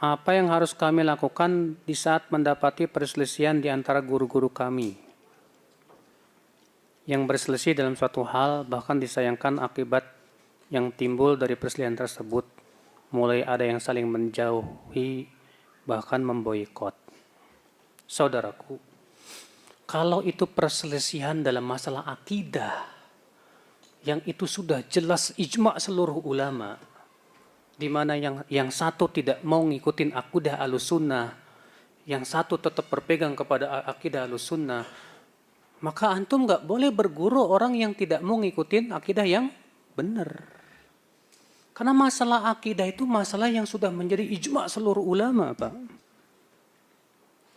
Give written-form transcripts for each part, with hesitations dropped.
Apa yang harus kami lakukan di saat mendapati perselisihan di antara guru-guru kami yang berselisih dalam suatu hal, bahkan disayangkan akibat yang timbul dari perselisihan tersebut, mulai ada yang saling menjauhi, bahkan memboikot. Saudaraku, kalau itu perselisihan dalam masalah akidah, yang itu sudah jelas ijma' seluruh ulama, di mana yang satu tidak mau ngikutin akidah Ahlussunnah, yang satu tetap berpegang kepada akidah Ahlussunnah, maka antum nggak boleh berguru orang yang tidak mau ngikutin akidah yang benar. Karena masalah akidah itu masalah yang sudah menjadi ijma' seluruh ulama, Pak.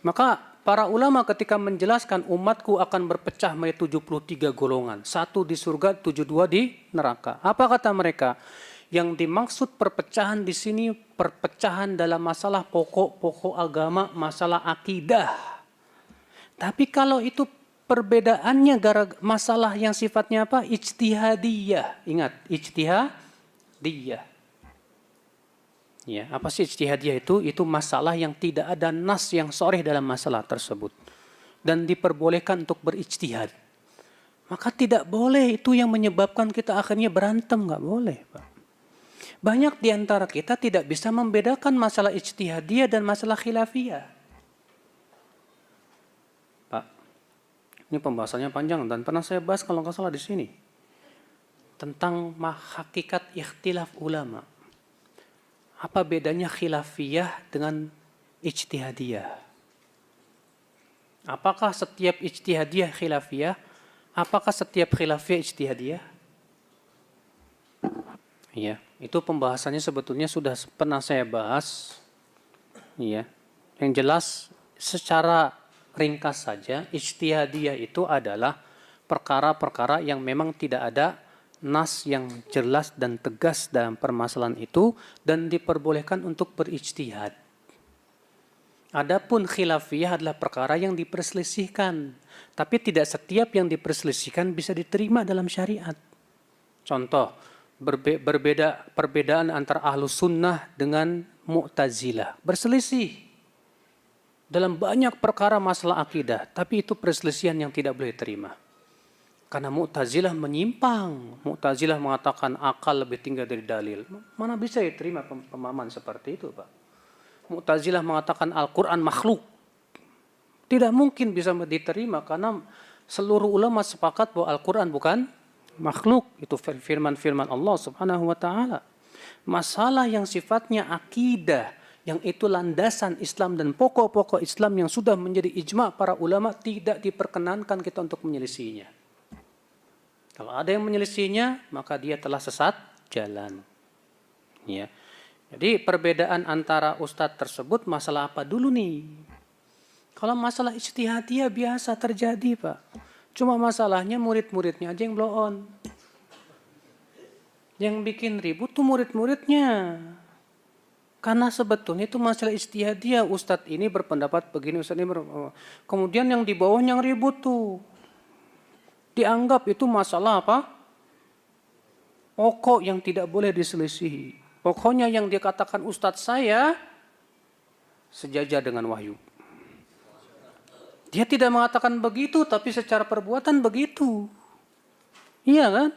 Maka para ulama ketika menjelaskan umatku akan berpecah menjadi 73 golongan, satu di surga, 72 di neraka. Apa kata mereka? Yang dimaksud perpecahan di sini perpecahan dalam masalah pokok-pokok agama, masalah akidah. Tapi kalau itu perbedaannya masalah yang sifatnya apa? Ijtihadiyah. Ingat, ijtihadiyah. Ya, apa sih ijtihadiyah itu? Itu masalah yang tidak ada nas yang sharih dalam masalah tersebut. Dan diperbolehkan untuk berijtihad. Maka tidak boleh itu yang menyebabkan kita akhirnya berantem. Nggak boleh, Pak. Banyak di antara kita tidak bisa membedakan masalah ijtihadiyah dan masalah khilafiyah. Pak, ini pembahasannya panjang dan pernah saya bahas kalau nggak salah di sini. Tentang hakikat ikhtilaf ulama. Apa bedanya khilafiyah dengan ijtihadiyah? Apakah setiap ijtihadiyah khilafiyah? Apakah setiap khilafiyah ijtihadiyah? Iya, itu pembahasannya sebetulnya sudah pernah saya bahas. Iya. Yang jelas secara ringkas saja, ijtihadiyah itu adalah perkara-perkara yang memang tidak ada nas yang jelas dan tegas dalam permasalahan itu dan diperbolehkan untuk berijtihad. Adapun khilafiyah adalah perkara yang diperselisihkan, tapi tidak setiap yang diperselisihkan bisa diterima dalam syariat. Contoh, perbedaan antara Ahlussunnah dengan Mu'tazilah. Berselisih dalam banyak perkara masalah akidah, tapi itu perselisihan yang tidak boleh diterima. Karena Mu'tazilah menyimpang. Mu'tazilah mengatakan akal lebih tinggi dari dalil. Mana bisa diterima pemahaman seperti itu, Pak? Mu'tazilah mengatakan Al-Quran makhluk. Tidak mungkin bisa diterima karena seluruh ulama sepakat bahwa Al-Quran bukan makhluk. Itu firman-firman Allah subhanahu wa ta'ala. Masalah yang sifatnya akidah, yang itu landasan Islam dan pokok-pokok Islam yang sudah menjadi ijma' para ulama, tidak diperkenankan kita untuk menyelisihinya. Kalau ada yang menyelisihinya, maka dia telah sesat jalan. Ya. Jadi perbedaan antara ustadz tersebut masalah apa dulu nih? Kalau masalah ijtihadiyah biasa terjadi, Pak. Cuma masalahnya murid-muridnya aja yang blow on. Yang bikin ribut tuh murid-muridnya. Karena sebetulnya itu masalah ijtihadiyah. Ustadz ini berpendapat begini, ustadz ini kemudian yang di bawahnya yang ribut tuh. Dianggap itu masalah apa? Pokok yang tidak boleh diselisihi. Pokoknya yang dikatakan ustadz saya sejajar dengan wahyu. Dia tidak mengatakan begitu, tapi secara perbuatan begitu. Iya kan?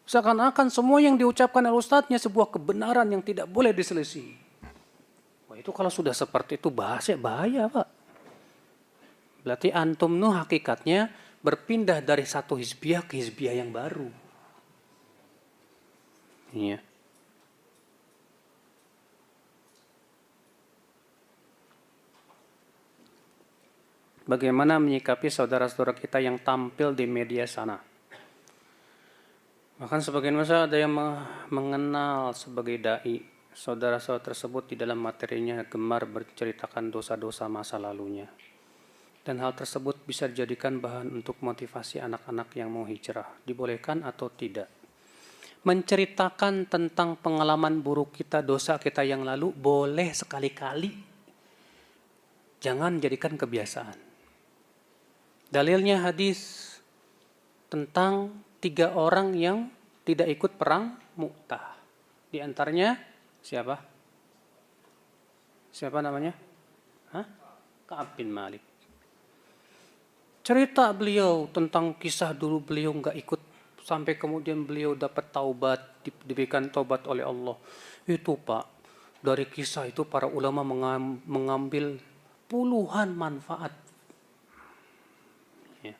Seakan-akan semua yang diucapkan oleh ustadznya sebuah kebenaran yang tidak boleh diselisih. Wah, itu kalau sudah seperti itu bahaya, Pak. Berarti antum nuh hakikatnya berpindah dari satu hizbiyah ke hizbiyah yang baru. Iya. Bagaimana menyikapi saudara-saudara kita yang tampil di media sana? Bahkan sebagian masa ada yang mengenal sebagai dai. Saudara-saudara tersebut di dalam materinya gemar berceritakan dosa-dosa masa lalunya. Dan hal tersebut bisa dijadikan bahan untuk motivasi anak-anak yang mau hijrah. Dibolehkan atau tidak? Menceritakan tentang pengalaman buruk kita, dosa kita yang lalu, boleh sekali-kali. Jangan jadikan kebiasaan. Dalilnya hadis tentang 3 orang yang tidak ikut perang Mu'tah. Di antaranya siapa? Siapa namanya? Hah? Ka'ab bin Malik. Cerita beliau tentang kisah dulu beliau nggak ikut sampai kemudian beliau dapat taubat, diberikan taubat oleh Allah. Itu Pak, dari kisah itu para ulama mengambil puluhan manfaat. Ya.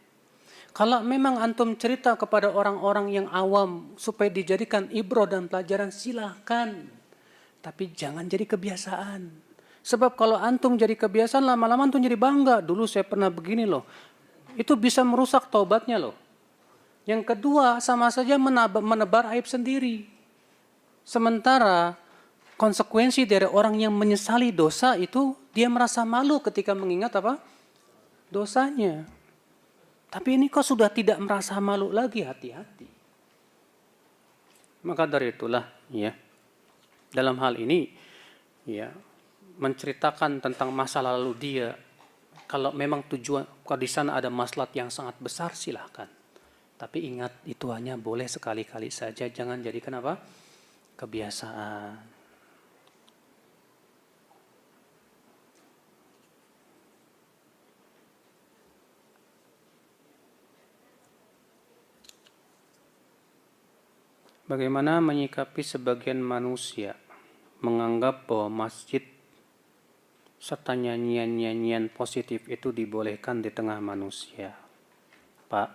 Kalau memang antum cerita kepada orang-orang yang awam supaya dijadikan ibroh dan pelajaran, silahkan. Tapi jangan jadi kebiasaan. Sebab kalau antum jadi kebiasaan, lama-lama antum jadi bangga. Dulu saya pernah begini loh. Itu bisa merusak taubatnya loh. Yang kedua, sama saja menebar aib sendiri. Sementara konsekuensi dari orang yang menyesali dosa itu, dia merasa malu ketika mengingat apa? Dosanya. Tapi ini kok sudah tidak merasa malu lagi, hati-hati. Maka dari itulah, ya, dalam hal ini, ya, menceritakan tentang masa lalu dia, kalau memang tujuan, kalau di sana ada maslahat yang sangat besar, silahkan. Tapi ingat, itu hanya boleh sekali-kali saja, jangan jadikan apa? Kebiasaan. Bagaimana menyikapi sebagian manusia menganggap bahwa masjid serta nyanyian-nyanyian positif itu dibolehkan di tengah manusia? Pak,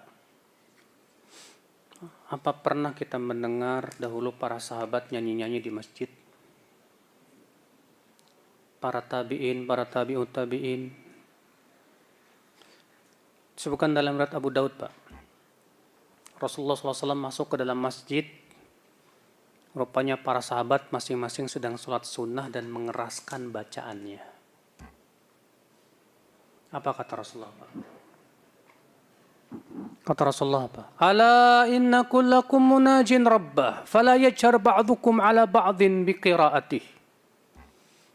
apa pernah kita mendengar dahulu para sahabat nyanyi-nyanyi di masjid? Para tabi'in, para tabi'ut tabi'in. Disebutkan dalam riwayat Abu Daud, Pak. Rasulullah SAW masuk ke dalam masjid. Rupanya para sahabat masing-masing sedang sholat sunnah dan mengeraskan bacaannya. Apa kata Rasulullah, Pak? Kata Rasulullah apa? Ala inna kullakum munajin rabbah, fala yajhar ba'dukum ala ba'din biqira'atih.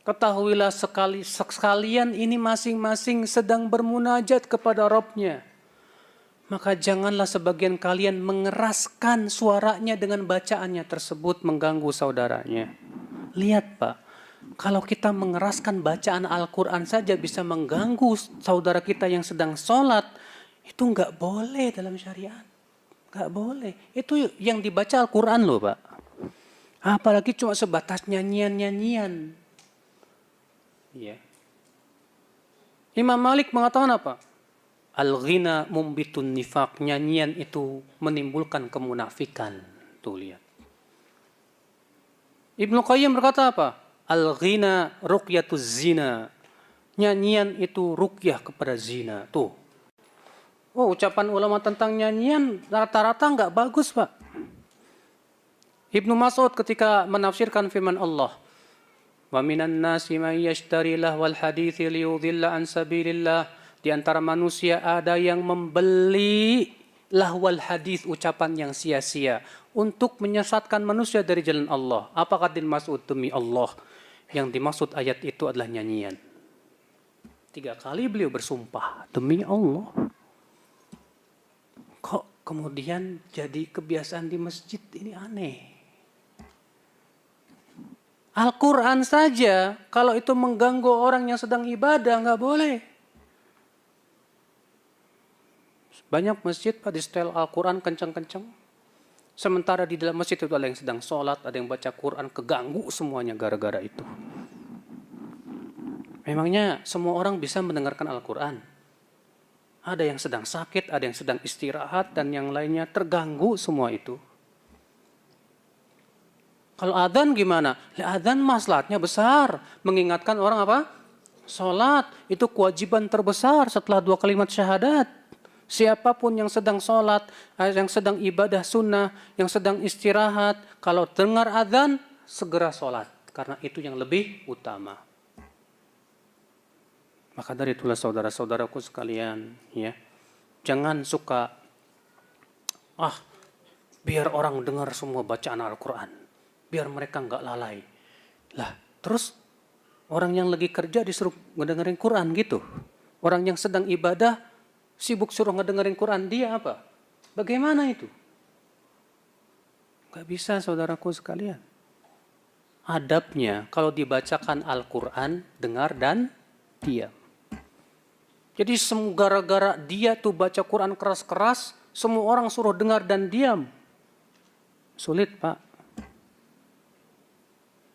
Ketahuilah sekalian ini masing-masing sedang bermunajat kepada Rabbnya. Maka janganlah sebagian kalian mengeraskan suaranya dengan bacaannya tersebut mengganggu saudaranya. Lihat Pak, kalau kita mengeraskan bacaan Al-Quran saja bisa mengganggu saudara kita yang sedang sholat, itu nggak boleh dalam syariat. Nggak boleh. Itu yang dibaca Al-Quran loh Pak. Apalagi cuma sebatas nyanyian-nyanyian. Ya. Imam Malik mengatakan apa? Al-ghina mumbitun nifaq, nyanyian itu menimbulkan kemunafikan. Tuh lihat. Ibnu Qayyim berkata apa? Al-ghina ruqyatuz zina. Nyanyian itu ruqyah kepada zina. Tuh. Oh, ucapan ulama tentang nyanyian rata-rata enggak bagus, Pak. Ibnu Mas'ud ketika menafsirkan firman Allah, wa minan nasi may yashtari lahwal hadithi liyudhilla an sabilillah. Di antara manusia ada yang membeli lahwal hadis, ucapan yang sia-sia, untuk menyesatkan manusia dari jalan Allah. Apakah dimaksud demi Allah? Yang dimaksud ayat itu adalah nyanyian. 3 kali beliau bersumpah demi Allah. Kok kemudian jadi kebiasaan di masjid? Ini aneh. Al-Quran saja kalau itu mengganggu orang yang sedang ibadah nggak boleh. Banyak masjid Pak di setel Al-Quran kencang-kencang. Sementara di dalam masjid itu ada yang sedang sholat, ada yang baca Quran, keganggu semuanya gara-gara itu. Memangnya semua orang bisa mendengarkan Al-Quran? Ada yang sedang sakit, ada yang sedang istirahat, dan yang lainnya terganggu semua itu. Kalau adzan gimana? Adzan maslahatnya besar. Mengingatkan orang apa? Sholat. Itu kewajiban terbesar setelah 2 kalimat syahadat. Siapapun yang sedang sholat, yang sedang ibadah sunnah, yang sedang istirahat, kalau dengar adzan, segera sholat. Karena itu yang lebih utama. Maka dari itulah saudara-saudaraku sekalian, ya, jangan suka, biar orang dengar semua bacaan Al-Quran. Biar mereka nggak lalai. Lah, terus orang yang lagi kerja disuruh ngedengerin Quran gitu. Orang yang sedang ibadah, sibuk suruh ngedengerin Quran, dia apa? Bagaimana itu? Gak bisa saudaraku sekalian. adabnya kalau dibacakan Al-Quran, dengar dan diam. Jadi gara-gara dia tuh baca Quran keras-keras, semua orang suruh dengar dan diam. Sulit, Pak.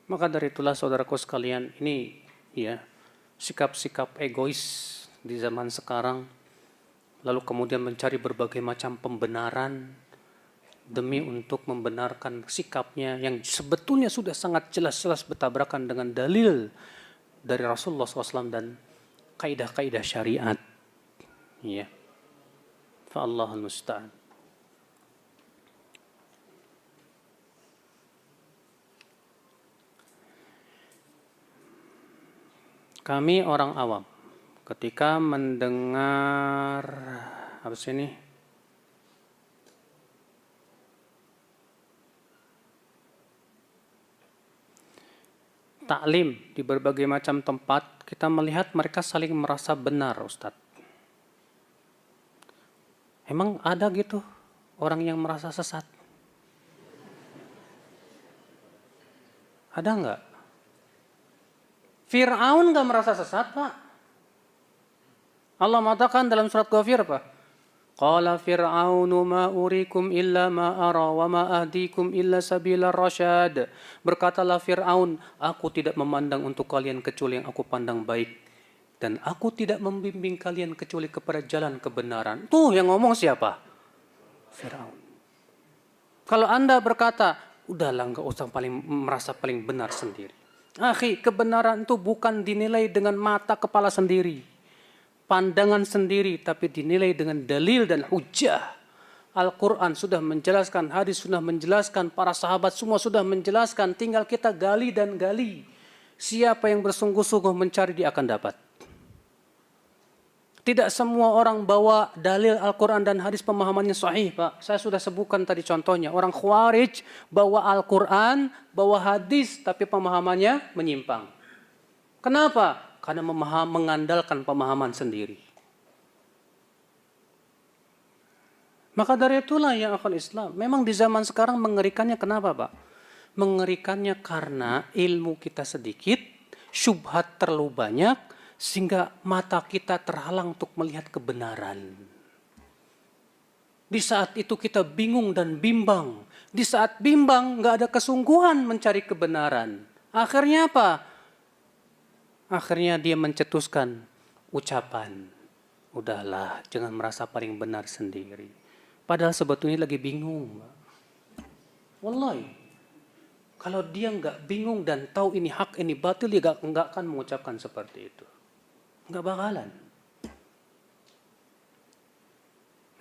Maka dari itulah saudaraku sekalian, ini ya sikap-sikap egois di zaman sekarang, lalu kemudian mencari berbagai macam pembenaran demi untuk membenarkan sikapnya yang sebetulnya sudah sangat jelas-jelas bertabrakan dengan dalil dari Rasulullah SAW dan kaidah-kaidah syariat. Ya. Fa'allahul musta'an. Kami orang awam ketika mendengar apa sih ini? Taklim di berbagai macam tempat, kita melihat mereka saling merasa benar, Ustadz. Emang ada gitu orang yang merasa sesat? Ada nggak? Fir'aun nggak merasa sesat, Pak. Allah mengatakan dalam surat Ghafir apa? Qala fir'aunu ma urikum illa ma ara wa ma ahdikum illa sabila rasyad. Berkatalah Fir'aun, aku tidak memandang untuk kalian kecuali yang aku pandang baik. Dan aku tidak membimbing kalian kecuali kepada jalan kebenaran. Tuh yang ngomong siapa? Fir'aun. Kalau Anda berkata, udahlah nggak usah merasa paling benar sendiri. Akhi, kebenaran itu bukan dinilai dengan mata kepala sendiri. Pandangan sendiri, tapi dinilai dengan dalil dan hujah. Al-Quran sudah menjelaskan, hadis sudah menjelaskan, para sahabat semua sudah menjelaskan, tinggal kita gali dan gali. Siapa yang bersungguh-sungguh mencari, dia akan dapat. Tidak semua orang bawa dalil Al-Quran dan hadis pemahamannya sahih, Pak. Saya sudah sebutkan tadi contohnya. Orang Khawarij bawa Al-Quran, bawa hadis, tapi pemahamannya menyimpang. Kenapa? Karena mengandalkan pemahaman sendiri. Maka dari itulah ya akhwal Islam. Memang di zaman sekarang mengerikannya kenapa, Pak? Mengerikannya karena ilmu kita sedikit, syubhat terlalu banyak, sehingga mata kita terhalang untuk melihat kebenaran. Di saat itu kita bingung dan bimbang. Di saat bimbang nggak ada kesungguhan mencari kebenaran. Akhirnya apa? Akhirnya dia mencetuskan ucapan, udahlah jangan merasa paling benar sendiri. Padahal sebetulnya lagi bingung. Wallahi, kalau dia nggak bingung dan tahu ini hak ini batil, dia nggak akan mengucapkan seperti itu. Nggak bakalan.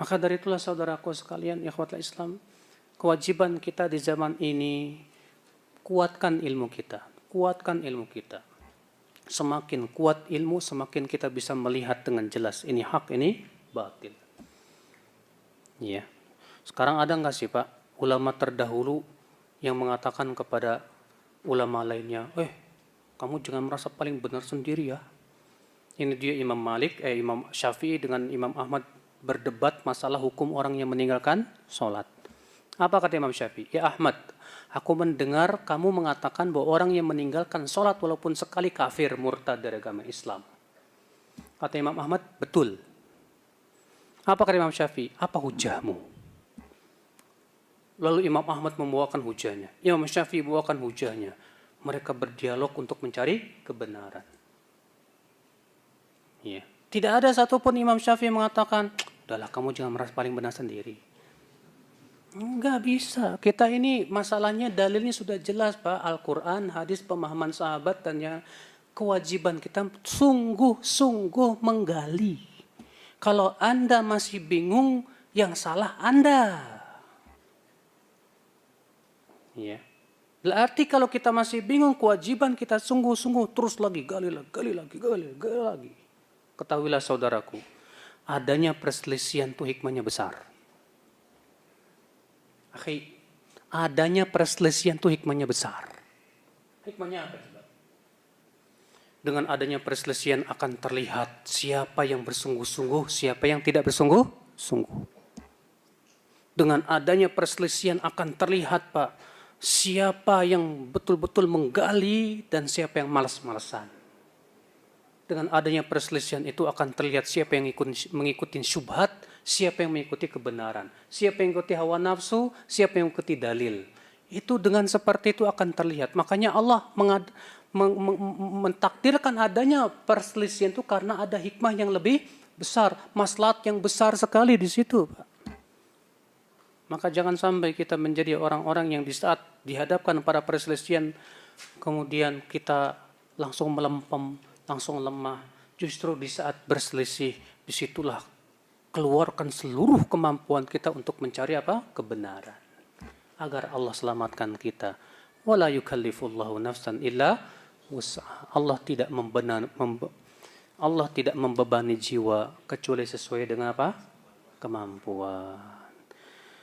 Maka dari itulah saudaraku sekalian, ikhwatul Islam, kewajiban kita di zaman ini, kuatkan ilmu kita. Kuatkan ilmu kita. Semakin kuat ilmu, semakin kita bisa melihat dengan jelas ini hak, ini batil. Ya. Sekarang ada nggak sih Pak ulama terdahulu yang mengatakan kepada ulama lainnya, kamu jangan merasa paling benar sendiri ya. Ini dia Imam Malik, Imam Syafi'i dengan Imam Ahmad berdebat masalah hukum orang yang meninggalkan sholat. Apa kata Imam Syafi'i? Ya Ahmad, aku mendengar kamu mengatakan bahwa orang yang meninggalkan sholat walaupun sekali kafir, murtad dari agama Islam. Kata Imam Ahmad, betul. Apa kata Imam Syafi'i? Apa hujahmu? Lalu Imam Ahmad membawakan hujahnya. Imam Syafi'i membawakan hujahnya. Mereka berdialog untuk mencari kebenaran. Ya. Tidak ada satupun Imam Syafi'i mengatakan, udahlah kamu jangan merasa paling benar sendiri. Enggak bisa. Kita ini masalahnya dalilnya sudah jelas Pak. Al-Quran, hadis, pemahaman sahabat, dan yang kewajiban kita sungguh-sungguh menggali. Kalau Anda masih bingung, yang salah Anda. Ya. Berarti kalau kita masih bingung, kewajiban kita sungguh-sungguh terus lagi, gali lagi. Ketahuilah saudaraku, adanya perselisihan itu hikmahnya besar. Akhi, adanya perselisihan itu hikmahnya besar. Hikmahnya apa? Dengan adanya perselisihan akan terlihat siapa yang bersungguh-sungguh, siapa yang tidak bersungguh-sungguh. Dengan adanya perselisihan akan terlihat Pak, siapa yang betul-betul menggali dan siapa yang malas-malasan. Dengan adanya perselisihan itu akan terlihat siapa yang mengikuti syubhat, siapa yang mengikuti kebenaran, siapa yang mengikuti hawa nafsu, siapa yang mengikuti dalil. Itu dengan seperti itu akan terlihat. Makanya Allah mentakdirkan adanya perselisihan itu karena ada hikmah yang lebih besar, maslahat yang besar sekali di situ, Pak. Maka jangan sampai kita menjadi orang-orang yang di saat dihadapkan pada perselisihan kemudian kita langsung melempem, langsung lemah. Justru di saat berselisih, disitulah keluarkan seluruh kemampuan kita untuk mencari apa? Kebenaran. Agar Allah selamatkan kita. Wala yukallifullahu nafsan illa wus'aha. Allah tidak membebani jiwa kecuali sesuai dengan apa? Kemampuan.